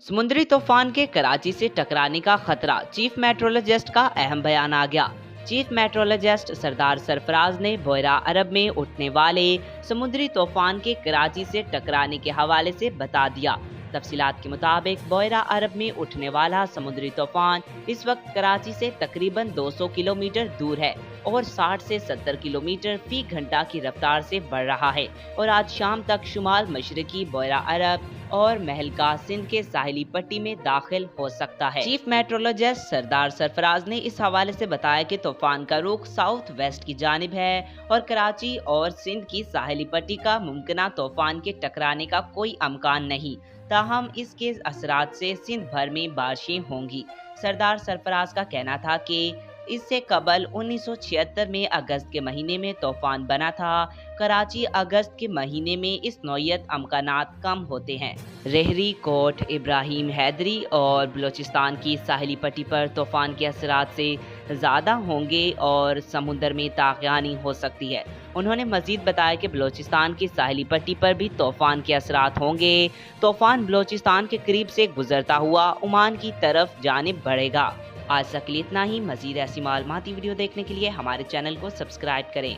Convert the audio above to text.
समुद्री तूफान के कराची से टकराने का खतरा, चीफ मेट्रोलॉजिस्ट का अहम बयान आ गया। चीफ मेट्रोलॉजिस्ट सरदार सरफराज ने बोयरा अरब में उठने वाले समुद्री तूफान के कराची से टकराने के हवाले से बता दिया। तफसीलात के मुताबिक बोयरा अरब में उठने वाला समुद्री तूफान इस वक्त कराची से तकरीबन 200 किलोमीटर दूर है और 60 से 70 किलोमीटर फी घंटा की रफ्तार से बढ़ रहा है और आज शाम तक शुमाल मशरकी बोयरा अरब और महलका सिंध के साहिली पट्टी में दाखिल हो सकता है। चीफ मेट्रोलॉजिस्ट सरदार सरफराज ने इस हवाले से बताया कि तूफान का रुख साउथ वेस्ट की जानिब है और कराची और सिंध की साहिली पट्टी का मुमकिना तूफान के टकराने का कोई अमकान नहीं, ताहम इसके असरात से सिंध भर में बारिशें होंगी। सरदार सरफराज का कहना था कि इससे कबल 1976 में अगस्त के महीने में तूफान बना था। कराची अगस्त के महीने में इस नौयत अमकानात कम होते हैं। रेहरी, कोट, इब्राहिम हैदरी और बलूचिस्तान की साहिली पट्टी पर तूफान के असरात से ज़्यादा होंगे और समुद्र में ताक़यानी हो सकती है। उन्होंने मजीद बताया कि बलूचिस्तान की साहिली पट्टी पर भी तूफान के असरात होंगे। तूफान बलूचिस्तान के करीब से गुजरता हुआ ओमान की तरफ जानिब बढ़ेगा। आज तक इतना ही। मजीद ऐसी मालूमाती वीडियो देखने के लिए हमारे चैनल को सब्सक्राइब करें।